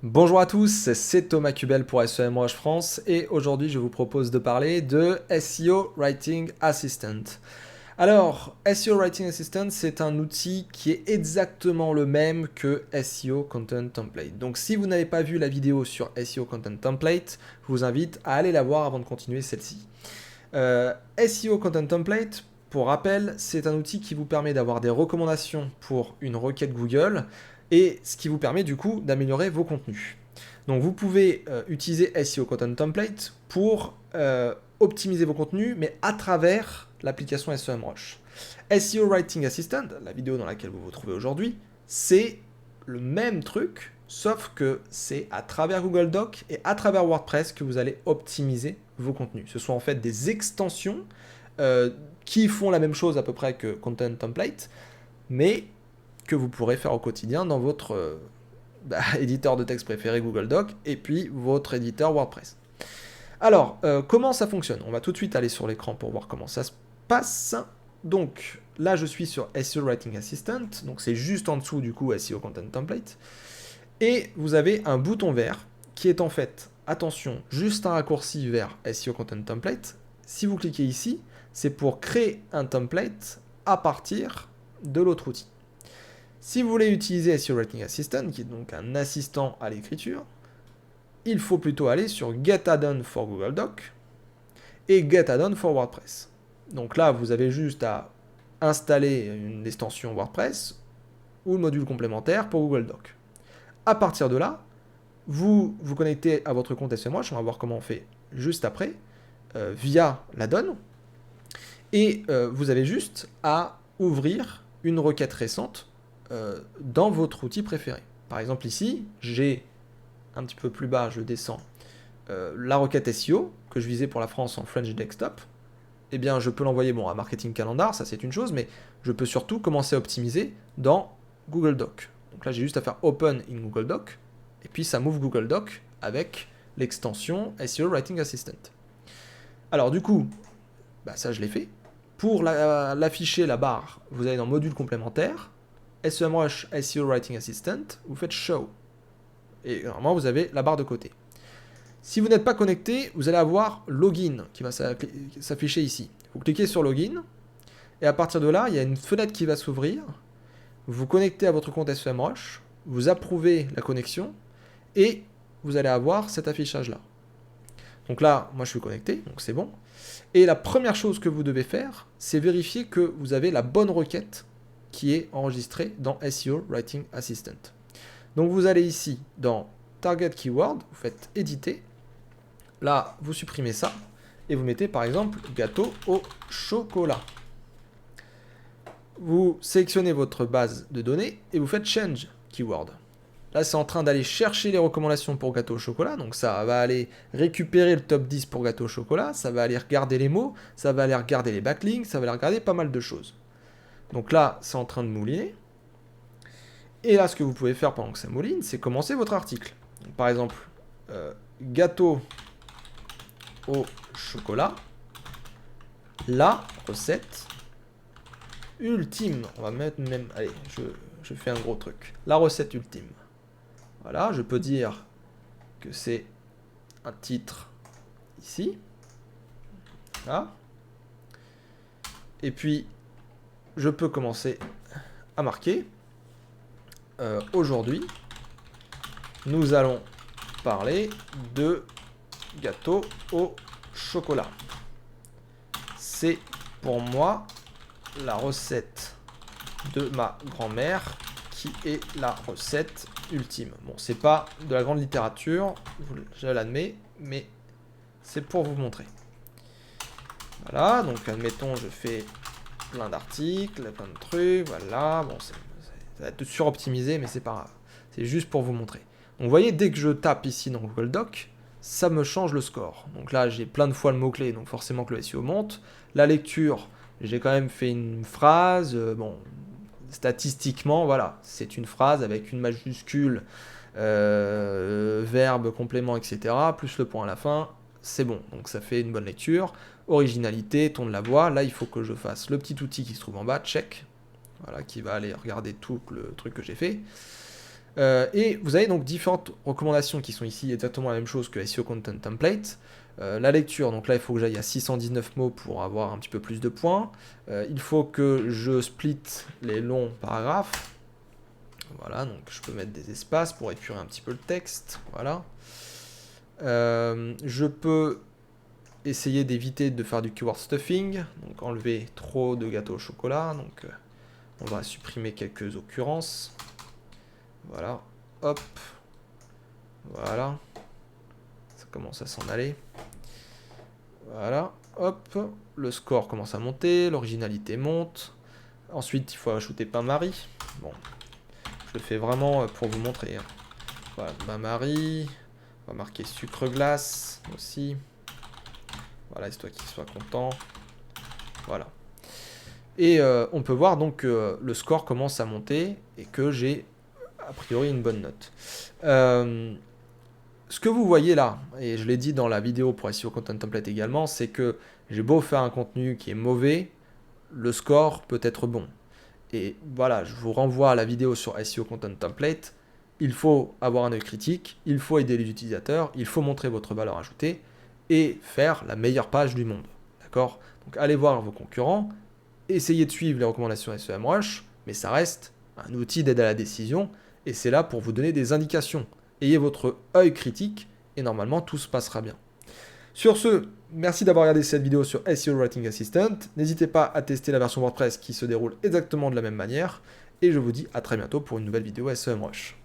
Bonjour à tous, c'est Thomas Cubel pour SEMrush France et aujourd'hui je vous propose de parler de SEO Writing Assistant. Alors, SEO Writing Assistant, c'est un outil qui est exactement le même que SEO Content Template. Donc si vous n'avez pas vu la vidéo sur SEO Content Template, je vous invite à aller la voir avant de continuer celle-ci. SEO Content Template, pour rappel, c'est un outil qui vous permet d'avoir des recommandations pour une requête Google et ce qui vous permet du coup d'améliorer vos contenus. Donc vous pouvez utiliser SEO Content Template pour optimiser vos contenus, mais à travers l'application SEMrush. SEO Writing Assistant, la vidéo dans laquelle vous vous trouvez aujourd'hui, c'est le même truc, sauf que c'est à travers Google Docs et à travers WordPress que vous allez optimiser vos contenus. Ce sont en fait des extensions qui font la même chose à peu près que Content Template, mais que vous pourrez faire au quotidien dans votre éditeur de texte préféré Google Docs et puis votre éditeur WordPress. Alors, comment ça fonctionne? On va tout de suite aller sur l'écran pour voir comment ça se passe. Donc, là, je suis sur SEO Writing Assistant, donc c'est juste en dessous du coup SEO Content Template. Et vous avez un bouton vert qui est en fait, attention, juste un raccourci vers SEO Content Template. Si vous cliquez ici, c'est pour créer un template à partir de l'autre outil. Si vous voulez utiliser SEO Writing Assistant, qui est donc un assistant à l'écriture, il faut plutôt aller sur Get Add-on for Google Docs et Get Add-on for WordPress. Donc là, vous avez juste à installer une extension WordPress ou le module complémentaire pour Google Docs. À partir de là, vous vous connectez à votre compte SEMrush, on va voir comment on fait juste après, via l'add-on, et vous avez juste à ouvrir une requête récente dans votre outil préféré. Par exemple ici, j'ai un petit peu plus bas, je descends, la requête SEO que je visais pour la France en French Desktop. Eh bien, je peux l'envoyer à Marketing Calendar, ça c'est une chose, mais je peux surtout commencer à optimiser dans Google Docs. Donc là, j'ai juste à faire Open in Google Docs, et puis ça m'ouvre Google Docs avec l'extension SEO Writing Assistant. Alors du coup, ça je l'ai fait. Pour l'afficher, la barre, vous allez dans Module complémentaire, SEMrush SEO Writing Assistant, vous faites Show. Et normalement, vous avez la barre de côté. Si vous n'êtes pas connecté, vous allez avoir Login qui va s'afficher ici. Vous cliquez sur Login, et à partir de là, il y a une fenêtre qui va s'ouvrir. Vous vous connectez à votre compte SEMrush, vous approuvez la connexion, et vous allez avoir cet affichage-là. Donc là, moi je suis connecté, donc c'est bon. Et la première chose que vous devez faire, c'est vérifier que vous avez la bonne requête qui est enregistrée dans SEO Writing Assistant. Donc vous allez ici dans Target Keyword, vous faites éditer. Là, vous supprimez ça et vous mettez par exemple gâteau au chocolat. Vous sélectionnez votre base de données et vous faites Change Keyword. Là, c'est en train d'aller chercher les recommandations pour gâteau au chocolat. Donc ça va aller récupérer le top 10 pour gâteau au chocolat. Ça va aller regarder les mots. Ça va aller regarder les backlinks. Ça va aller regarder pas mal de choses. Donc là, c'est en train de mouliner. Et là, ce que vous pouvez faire pendant que ça mouline, c'est commencer votre article. Donc, par exemple, gâteau au chocolat. La recette ultime. On va mettre même... Allez, je fais un gros truc. La recette ultime. Voilà, je peux dire que c'est un titre ici. Là. Et puis, je peux commencer à marquer. Aujourd'hui, nous allons parler de gâteau au chocolat. C'est pour moi la recette de ma grand-mère qui est la recette ultime. Bon, c'est pas de la grande littérature, je l'admets, mais c'est pour vous montrer. Voilà, donc admettons, je fais plein d'articles, plein de trucs, voilà, bon, ça va être suroptimisé, mais c'est pas grave. C'est juste pour vous montrer. Donc vous voyez, dès que je tape ici dans Google Docs, ça me change le score. Donc là, j'ai plein de fois le mot-clé, donc forcément que le SEO monte. La lecture, j'ai quand même fait une phrase, bon, statistiquement, voilà, c'est une phrase avec une majuscule, verbe, complément, etc., plus le point à la fin, c'est bon, donc ça fait une bonne lecture. Originalité, ton de la voix, là il faut que je fasse le petit outil qui se trouve en bas, check, voilà, qui va aller regarder tout le truc que j'ai fait. Et vous avez donc différentes recommandations qui sont ici exactement la même chose que SEO Content Template. La lecture, donc là il faut que j'aille à 619 mots pour avoir un petit peu plus de points. Il faut que je split les longs paragraphes. Voilà, donc je peux mettre des espaces pour épurer un petit peu le texte. Voilà. Je peux essayer d'éviter de faire du keyword stuffing, donc enlever trop de gâteaux au chocolat. Donc on va supprimer quelques occurrences. Voilà, hop, voilà, ça commence à s'en aller. Voilà, hop, le score commence à monter, l'originalité monte. Ensuite, il faut ajouter Bain-Marie. Bon, je le fais vraiment pour vous montrer. Voilà, Bain-Marie, on va marquer sucre glace aussi. Voilà, histoire qu'il soit content. Voilà. Et on peut voir donc que le score commence à monter et que j'ai a priori une bonne note. Ce que vous voyez là, et je l'ai dit dans la vidéo pour SEO Content Template également, c'est que j'ai beau faire un contenu qui est mauvais, le score peut être bon. Et voilà, je vous renvoie à la vidéo sur SEO Content Template. Il faut avoir un œil critique, il faut aider les utilisateurs, il faut montrer votre valeur ajoutée et faire la meilleure page du monde. D'accord? Donc allez voir vos concurrents, essayez de suivre les recommandations SEMrush, mais ça reste un outil d'aide à la décision et c'est là pour vous donner des indications. Ayez votre œil critique et normalement tout se passera bien. Sur ce, merci d'avoir regardé cette vidéo sur SEO Writing Assistant. N'hésitez pas à tester la version WordPress qui se déroule exactement de la même manière. Et je vous dis à très bientôt pour une nouvelle vidéo SEMrush.